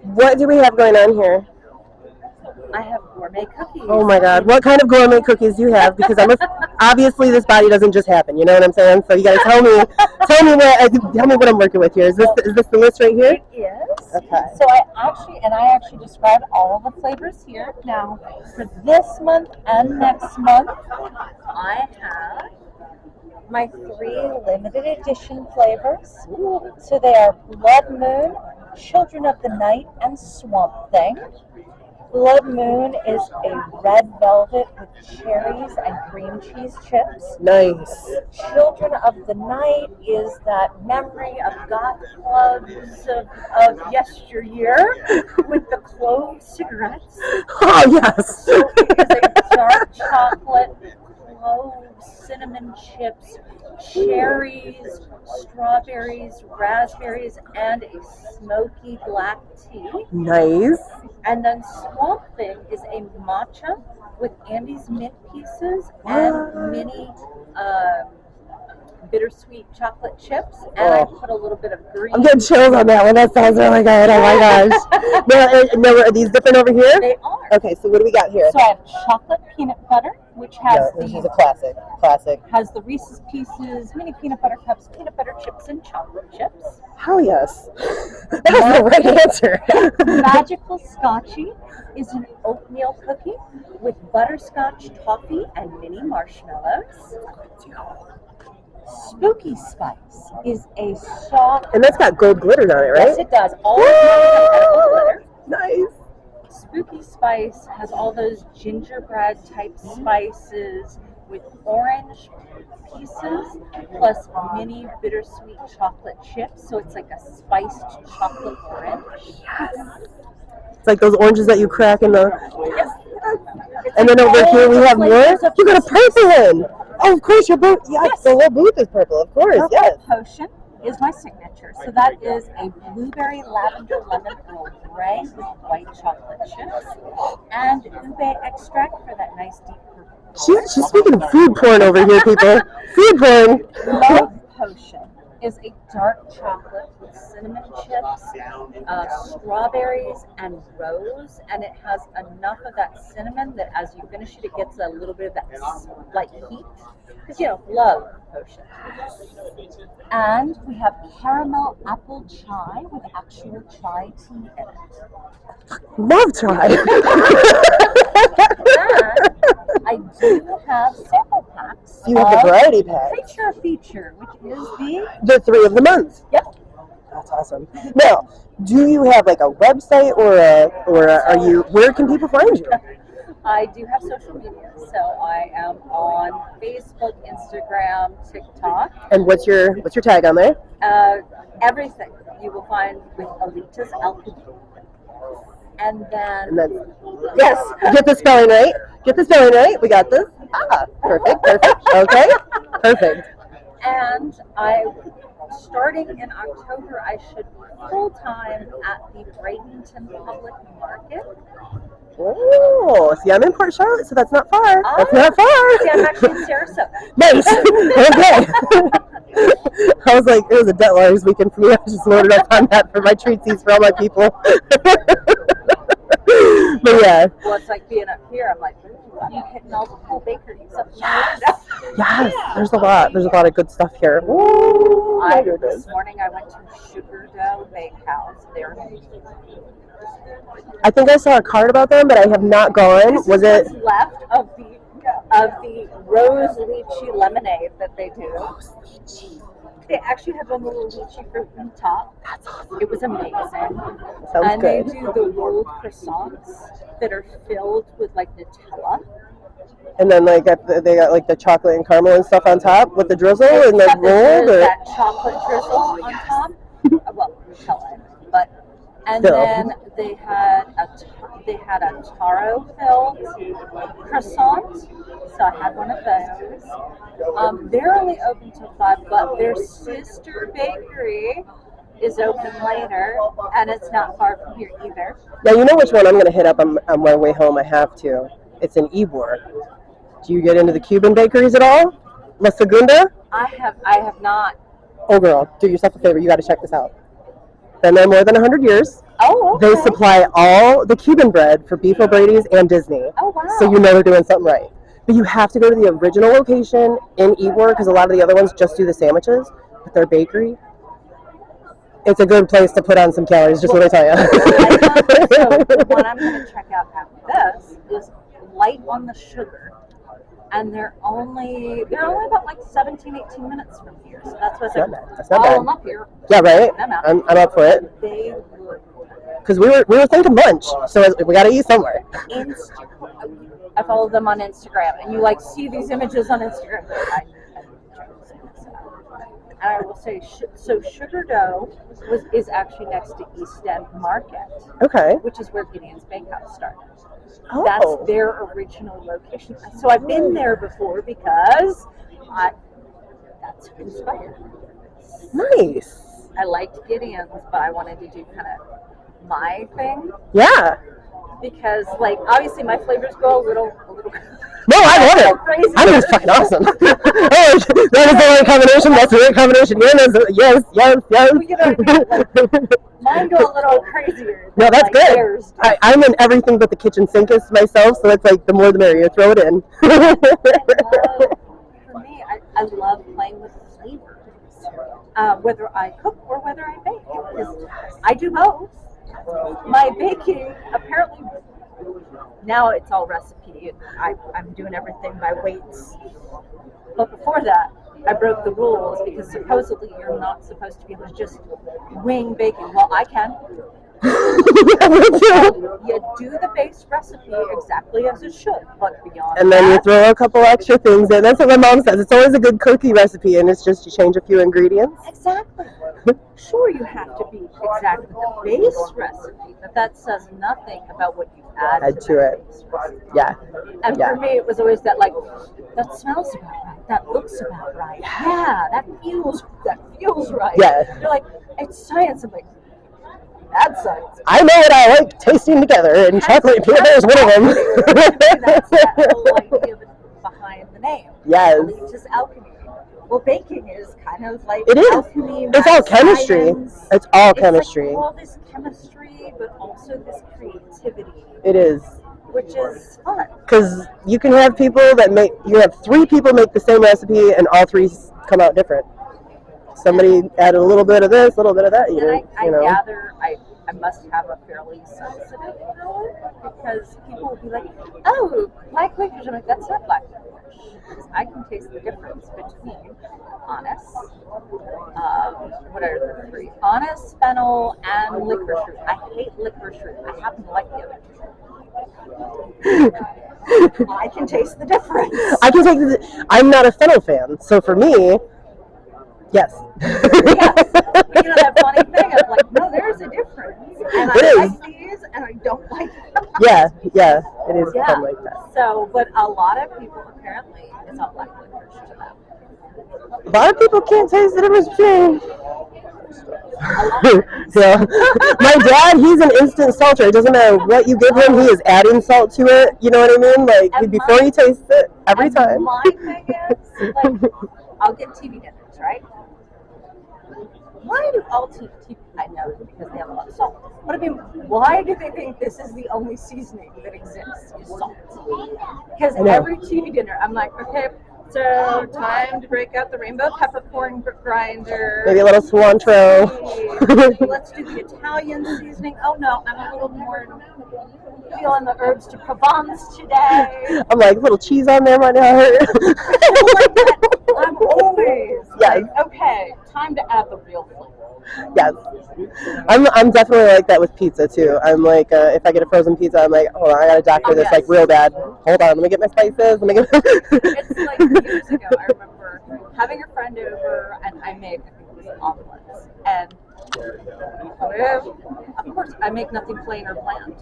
What do we have going on here? I have gourmet cookies. Oh my God! What kind of gourmet cookies do you have? Because obviously this body doesn't just happen. You know what I'm saying? So you got to tell me what I'm working with here. Is this the list right here? It is. Okay. So I actually described all of the flavors here. Now, for this month and next month, I have my 3 limited edition flavors. So they are Blood Moon, Children of the Night, and Swamp Thing. Blood Moon is a red velvet with cherries and cream cheese chips. Nice. Children of the Night is that memory of goth clubs of yesteryear with the clove cigarettes. Oh yes. So it is a dark chocolate, clove, cinnamon chips, cherries, strawberries, raspberries, and a smoky black tea. Nice. And then Swamp Thing is a matcha with Andes mint pieces and mini bittersweet chocolate chips. And I put a little bit of green. I'm getting chills on that one. That sounds really good. Oh my gosh. Now, are these different over here? They are. Okay, so what do we got here? So I have chocolate peanut butter, which has this is a classic. has the Reese's Pieces, mini peanut butter cups, peanut butter chips, and chocolate chips. Hell yes. That was the right answer. Magical Scotchy is an oatmeal cookie with butterscotch toffee and mini marshmallows. Spooky Spice is a soft... And that's got gold glitters on it, right? Yes, it does. All of them have edible glitter. Nice. Spooky Spice has all those gingerbread type spices with orange pieces plus mini bittersweet chocolate chips. So it's like a spiced chocolate orange. Yes. It's like those oranges that you crack in the... Yes. And then over here we have more. You got a purple one. Oh, of course, your booth. Yes, the whole booth is purple. Of course, Purple yes. Potion is my signature. So that is a blueberry lavender lemon Earl Grey with white chocolate chips and ube extract for that nice deep purple. She's speaking of food porn over here, people. Food porn. Love Potion is a dark chocolate with cinnamon chips, strawberries, and rose, and it has enough of that cinnamon that as you finish it, it gets a little bit of that light heat. Because, love Potion. And we have caramel apple chai with actual chai tea in it. Love chai. And I do have sample packs. You have the variety pack. Creature Feature, which is the 3 of the month. Yep. That's awesome. Now, do you have like a website where can people find you? I do have social media, so I am on Facebook, Instagram, TikTok. And what's your tag on there? Everything you will find with Alita's Alchemy. And then yes, get the spelling right. We got this. Perfect. Okay, perfect. And starting in October, I should be full-time at the Bradenton Public Market. Oh, see, I'm in Port Charlotte, so that's not far. That's not far. See, I'm actually in Sarasota. Nice. Okay. I was like, it was a debt lawyer's weekend for me. I just loaded up on that for my treatsies for all my people. But yeah. Well, it's like being up here. I'm like, I'm hitting all the cool bakeries up here. Yes, there's a lot of good stuff here. Ooh, this morning I went to Sugar Dough Bakehouse. They're I think I saw a card about them, but I have not gone. Was it what's left of the rose lychee lemonade that they do? They actually have a little lychee fruit on top. That's awesome. It was amazing. Sounds good. They do the rolled croissants that are filled with like Nutella. And then they got the chocolate and caramel and stuff on top with the drizzle and the roll. That chocolate drizzle on top. Well, Nutella, and then they had a taro filled croissant. So I had one of those. They're only open till 5, but their sister bakery is open later, and it's not far from here either. Now you know which one I'm going to hit up on my way home. I have to. It's in Ybor. Do you get into the Cuban bakeries at all? La Segunda? I have not. Oh girl, do yourself a favor. You got to check this out. Been there more than 100 years. Oh, okay. They supply all the Cuban bread for Beef O'Brady's and Disney. Oh, wow. So you know they're doing something right. But you have to go to the original location in Ybor because a lot of the other ones just do the sandwiches. But their bakery, it's a good place to put on some calories, just what I tell you. So what I'm going to check out after this is light on the sugar. And they're only about like 17, 18 minutes from here. So that's what I said. That's not bad. I'm up here. Yeah, right? I'm up for it. They would. Because we were thinking lunch, so we got to eat somewhere. I follow them on Instagram, and you like see these images on Instagram. And I will say, so Sugar Dough is actually next to East End Market. Okay. Which is where Gideon's Bakehouse started. Oh. That's their original location. So I've been there before because that's who inspired me. Nice. I liked Gideon's, but I wanted to do kind of my thing. Yeah. Because, like, obviously my flavors go a little. No, I love it. Crazy. I think it's fucking awesome. That is the right combination. That's the right combination. Yes. Well, you know what I mean? Like, mine go a little crazier. No, that's like good. I'm in everything but the kitchen sink is myself, so it's like the more the merrier. Throw it in. For me, I love playing with flavors, whether I cook or whether I bake. Because I do both. My baking, apparently, now it's all recipe. I'm doing everything by weights. But before that, I broke the rules because supposedly you're not supposed to be able to just wing baking. Well, I can. You do the base recipe exactly as it should, but beyond and then that, you throw a couple extra things in. That's what my mom says. It's always a good cookie recipe, and it's just you change a few ingredients. Exactly. Sure, you have to be exactly the base recipe, but that says nothing about what you add to it. Yeah. And for me, it was always that, like, that smells about right. That looks about right. Yeah, that feels right. Yeah. You're like, it's science. I'm like, that's science. I know what I like tasting together, and chocolate and peanut butter is one of them. That's that whole idea behind the name. Yes. It's just alchemy. Well, baking is kind of like it is. Alchemy. It's all chemistry. Science. It's all chemistry. Like all this chemistry, but also this creativity. It is. Which is fun. Because you can have people that you have 3 people make the same recipe, and all 3 come out different. Somebody added a little bit of this, a little bit of that. I gather I must have a fairly sensitive palate because people will be like, oh, black licorice. I'm like, that's not black licorice. I can taste the difference between anise, what are the 3? Anise, fennel, and licorice root. I hate licorice root. I happen to like the other 2. I can taste the difference. I'm not a fennel fan, so for me, yes. Yes. You know that funny thing? I'm like, no, there's a difference. And I like these, and I don't like them. Yeah, it is kind of like that. So, but a lot of people, apparently, it's not black licorice to them. A lot of people can't taste the difference between. So, my dad, he's an instant salter. It doesn't matter what you give him, he is adding salt to it. You know what I mean? Like, before he tastes it, every time. My thing is, like, I'll get TV dinners, right? Why do all TV, I know because they have a lot of salt, but I mean, why do they think this is the only seasoning that exists is salt? Because every TV dinner, I'm like, okay, so time to break out the rainbow peppercorn grinder. Maybe a little cilantro. Let's do the Italian seasoning. Oh no, I'm a little more feeling the herbs de Provence today. I'm like, little cheese on there might not hurt. I'm always like, okay, time to add the real flavor. Yes. I'm definitely like that with pizza too. I'm like, if I get a frozen pizza, I'm like, hold on, I gotta doctor this like real bad. Hold on, let me get my spices. It's like years ago, I remember having a friend over and I made, I think it was omelets. And of course, I make nothing plain or bland.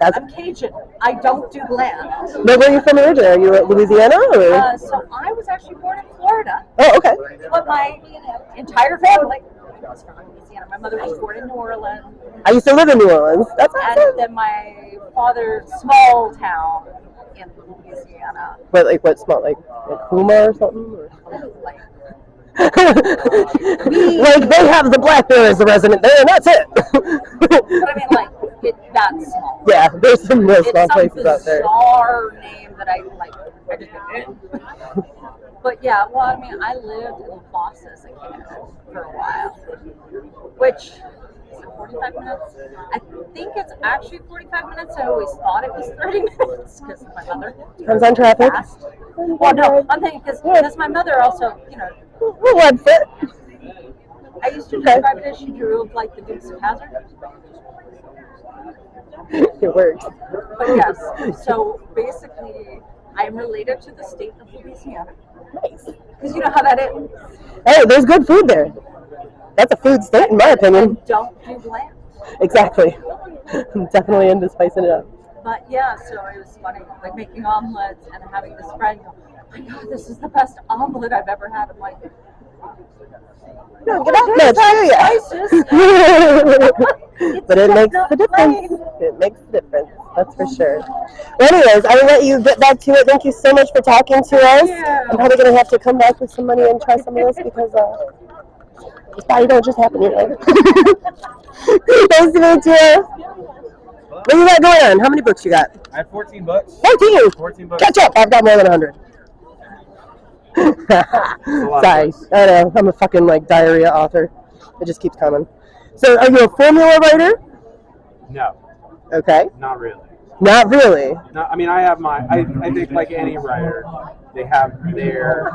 I'm Cajun. I don't do bland. But where are you from originally? Are you Louisiana? Or? So I was actually born in Florida. Oh, okay. But my entire family was from Louisiana. My mother was born in New Orleans. I used to live in New Orleans. That's awesome. And then my father's small town in Louisiana. But like what small? Like Puma or something? Or? Like they have the black bear as the resident there, and that's it. But I mean, that small. Yeah, there's some real small It's places out there. bizarre name that I like. I just But yeah, well, I mean, I lived in La Plaza as a kid for a while, which is it 45 minutes? I think it's actually 45 minutes. I always thought it was 30 minutes because my mother. Comes on traffic. Fast. Well, no, I'm thinking because my mother also, One foot. I used to describe it as she drove like the Dukes of Hazzard. It works. But yes, so basically, I'm related to the state of Louisiana. Nice. Because you know how that is. Hey, there's good food there. That's a food state, in my opinion. Don't do bland. Exactly. I'm definitely into spicing it up. But yeah, so it was funny, like making omelets and having this friend go, oh my God, this is the best omelet I've ever had. I'm like, no, get off that, but it makes the difference. It makes the difference. That's for sure. Well, anyways, I will let you get back to it. Thank you so much for talking to us. Yeah. I'm probably going to have to come back with some money and try some of this because this body don't just happen, Nice to meet you. What you got going on? How many books you got? I have 14 books. 14 books. Catch up. I've got more than 100. Sorry. I know. I'm a fucking diarrhea author. It just keeps coming. So, are you a formula writer? No. Okay. Not really. Not really. No, I mean, I have my. I think like any writer, they have their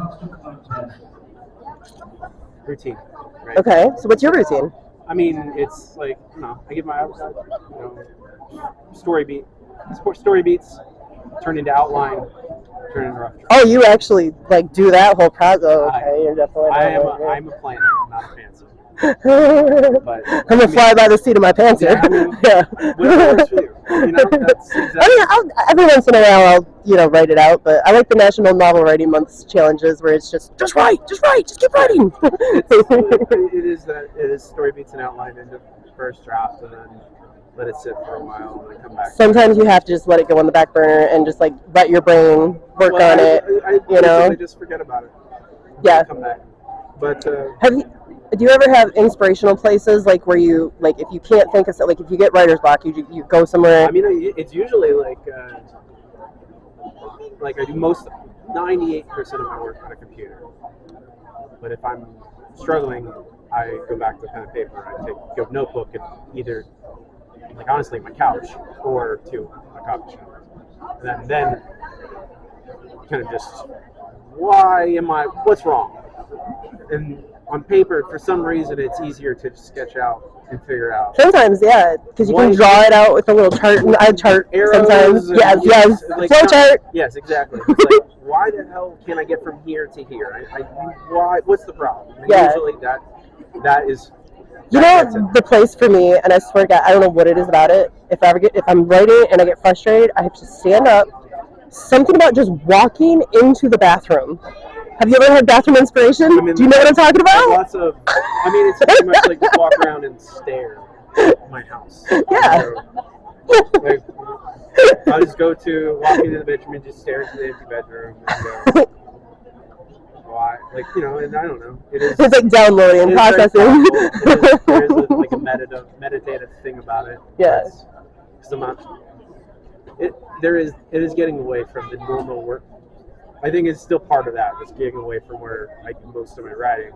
routine. Right? Okay. So, what's your routine? I mean, it's like I give my story beats, turn into outline, turn into rough draft. Oh, you actually do that whole process. Oh, okay, you're definitely. I'm a planner, not a pantser. But I'm a fly by the seat of my pants here. Yeah, whatever works for you. That's exactly. I mean, every once in a while I'll write it out, but I like the National Novel Writing Month challenges where it's just write, just keep writing. It is story beats and outline into first draft, and then let it sit for a while and then come back. Sometimes you have to just let it go on the back burner and just let your brain work on it. I just forget about it. Yeah. Come back. But do you ever have inspirational places where you if you can't think of something, if you get writer's block, you go somewhere? I mean, it's usually I do 98% of my work on a computer. But if I'm struggling, I go back to pen and paper. I go notebook and either honestly my couch or to a coffee shop. And then kind of just what's wrong? And on paper, for some reason, it's easier to just sketch out and figure out. Sometimes, yeah, because you can draw it out with a little chart. I chart sometimes. Yes. Flow chart. Yes, exactly. It's why the hell can't I get from here to here? Why? What's the problem? And usually that is. The place for me, and I swear to God, I don't know what it is about it. If I'm writing and I get frustrated, I have to stand up. Something about just walking into the bathroom. Have you ever had bathroom inspiration? Do you know what I'm talking about? Lots of. It's pretty much just walk around and stare at my house. Yeah. I'll just walk into the bedroom and just stare into the empty bedroom and go, why? And I don't know. It's downloading and processing. There is a meditative thing about it. Yes. It is getting away from the normal work. I think it's still part of that. It's getting away from where I do most of my writing.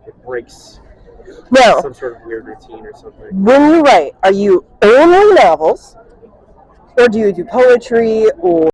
It breaks some sort of weird routine or something. When you write, are you only novels, or do you do poetry, or